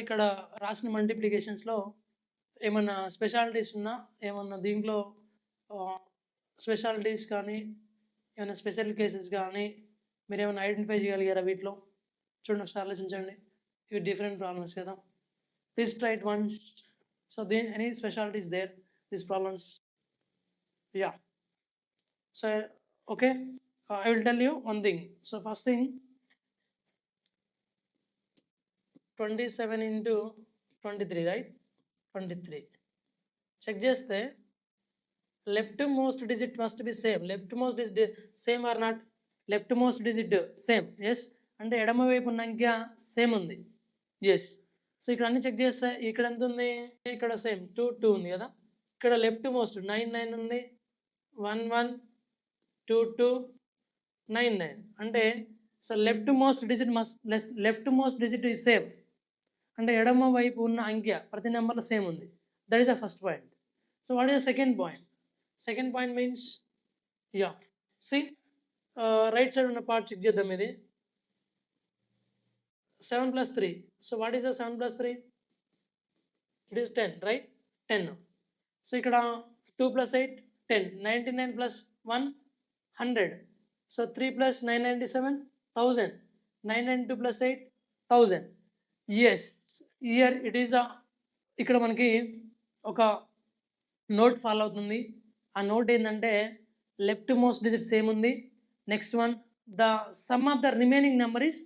ఇక్కడ రాసిన మల్టిప్లికేషన్స్‌లో ఏమన్నా స్పెషాలిటీస్ ఉన్నా, ఏమన్నా దీంట్లో స్పెషాలిటీస్ కానీ, ఏమైనా స్పెషల్ కేసెస్ గానీ, మీరేమైనా ఐడెంటిఫై చేయగలిగారా వీటిలో? చూడండి ఒకసారి ఆలోచించండి. ఇవి డిఫరెంట్ ప్రాబ్లమ్స్ కదా! Please try it once. So any specialities there these problems? Yeah! So okay. I will tell you one thing. So first thing, 27 into 23, right? 23. Check చేస్తే left most digit must be same. Left most digit same or not? Left most digit same. Yes. అంటే ఎడమ వైపు ఉన్న అంకె same ఉంది. yes. So ఇక్కడ అన్ని check చేస్తే ఇక్కడ ఎంత ఉంది? ఇక్కడ సేమ్ 2 2 ఉంది కదా. ఇక్కడ లెఫ్ట్ మోస్ట్ 9 9 ఉంది. 1 1 2 2 9 9. అంటే so left most digit is same. అంటే ఎడమ వైపు ఉన్న అంకె ప్రతి నెంబర్లో సేమ్ ఉంది. That is the first point. So what is the second point? Second point means right side ఉన్న పార్ట్ చెక్ చేద్దాం. ఇది 7 + 3. So what is the 7 + 3? It is 10, right? 10. So ఇక్కడ 2 + 8 10. 99 + 1 100. So 3 + 997 1000. 992 + 8 1000. Yes, here it is ఇక్కడ మనకి ఒక note follow అవుతుంది. ఆ note ఏంటంటే లెఫ్ట్ మోస్ట్ డిజిట్ సేమ్ ఉంది. Next one, the sum of the remaining number is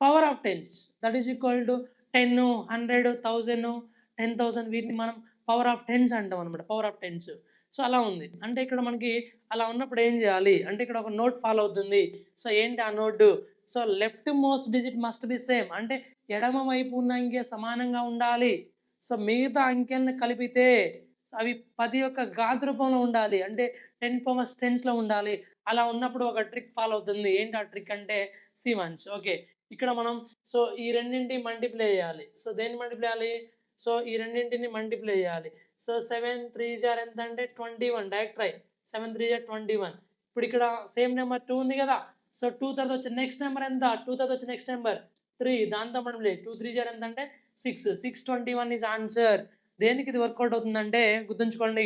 power of tens. That is equal to 10 100 1000 10,000. వీటిని మనం పవర్ ఆఫ్ టెన్స్ అంటాం అనమాట. Power of tens. సో అలా ఉంది. అంటే ఇక్కడ మనకి అలా ఉన్నప్పుడు ఏం చేయాలి అంటే ఇక్కడ ఒక నోట్ ఫాలో అవుతుంది. సో ఏంటి ఆ note? So left most digit must be same. అంటే ఎడమ వైపు ఉన్న అంకె సమానంగా ఉండాలి. సో మిగతా అంకెలను కలిపితే అవి 10 యొక్క ఘాత రూపంలో ఉండాలి. అంటే 10 పవర్స్ 10స్‌లో ఉండాలి. అలా ఉన్నప్పుడు ఒక ట్రిక్ ఫాలో అవుతుంది. ఏంటి ఆ ట్రిక్ అంటే సీమన్స్. ఓకే. ఇక్కడ మనం సో ఈ రెండింటిని మల్టిప్లై చేయాలి. సో దేన్ని మల్టిప్లై చేయాలి? సో ఈ రెండింటిని మల్టిప్లై చేయాలి. సో 7 3 జార్ ఎంత అంటే 21. Direct try. 7 3 జార్ 21. ఇప్పుడు ఇక్కడ సేమ్ నెంబర్ 2 ఉంది కదా. సో 2 తర్వాత వచ్చే నెక్స్ట్ నెంబర్ ఎంత? 2 తర్వాత వచ్చే నెక్స్ట్ నెంబర్ 3. దాంతో మల్టిప్లై. 2 3 జార్ ఎంత అంటే 6. 621 ఈజ్ ఆన్సర్. దేనికి ఇది వర్కౌట్ అవుతుందంటే గుర్తుంచుకోండి.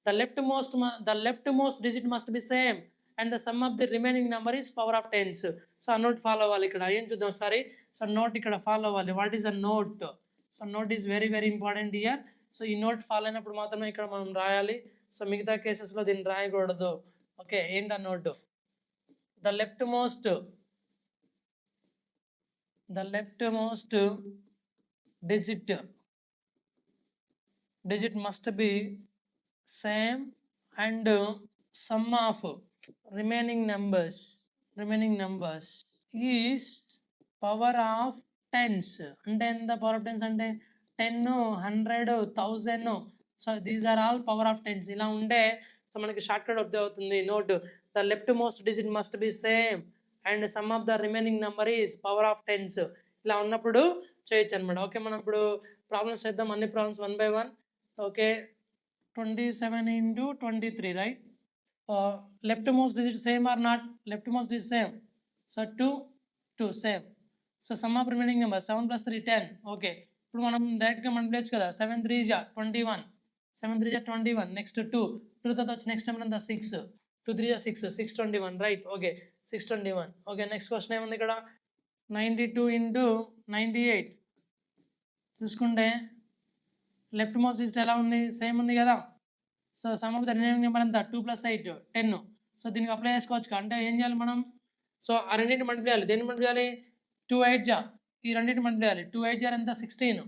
The left most digit must be same and the sum of the remaining number is power of tens. So ఆ నోట్ ఫాలో అవ్వాలి. ఇక్కడ ఏం చూద్దాం ఒకసారి. సో నోట్ ఇక్కడ ఫాలో అవ్వాలి. What is a note? So note is very very important here. So ఈ note follow అయినప్పుడు మాత్రమే ఇక్కడ మనం రాయాలి. సో మిగతా కేసెస్లో దీన్ని రాయకూడదు. ఓకే. ఏంటి ఆ note? The left most digit must be same and sum of remaining numbers is power of tens. అంటే ఎంత పవర్ ఆఫ్ టెన్స్ అంటే 10 100 1000. So these are all power of tens. ఇలా ఉంటే సో మనకి షార్ట్ కట్ అర్థం అవుతుంది. Note the left most digit must be same and sum of the remaining number is power of tens. ఇలా ఉన్నప్పుడు చేయొచ్చు అనమాట. ఓకే. మనం ఇప్పుడు ప్రాబ్లమ్స్ చేద్దాం. అన్ని problems 1 by 1. Okay. 27 into 23, right? Left most digit same or not? Left most digit same. So 2 same. So sum of remaining number 7 + 3 10. Okay. ఇప్పుడు మనం డైరెక్ట్గా మల్టిప్లై చేయొచ్చు కదా. 7 3 జా 21. 7 3 జా 21. నెక్స్ట్ 2 తర్వాత వచ్చి నెక్స్ట్ నెంబర్ అంతా 6. 2 3 జా 6 621, right? Okay. 621. Okay. Next question ఏముంది ఇక్కడ? 92 into 98 చూసుకుంటే లెఫ్ట్ మోస్ట్ డిజిట్ ఎలా ఉంది? సేమ్ ఉంది కదా. So some of the remaining number ఎంత? 2 + 8 10. సో దీనికి అప్లై చేసుకోవచ్చు. అంటే ఏం చేయాలి మనం? సో ఆ రెండింటిని మల్టిప్లై చేయాలి. దేన్ని మల్టిప్లై చేయాలి? 2 8 జా ఈ రెండింటిని మల్టిప్లై చేయాలి. 2 8 జార్ ఎంత? 16.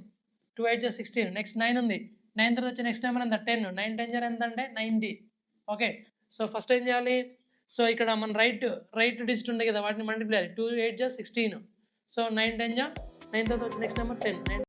2 8 జా 16. నెక్స్ట్ 9 ఉంది. 9 తర్వాత వచ్చే నెక్స్ట్ నెంబర్ ఎంత? 10. 9 10 జార్ ఎంత అంటే 90. ఓకే. సో ఫస్ట్ ఏం చేయాలి? సో ఇక్కడ మన రైట్ డిజిట్ ఉంది కదా వాటిని మల్టిప్లై చేయాలి. 2 8 జా 16. సో 9 10 జా 9 తర్వాత వచ్చే నెక్స్ట్ నెంబర్ 10.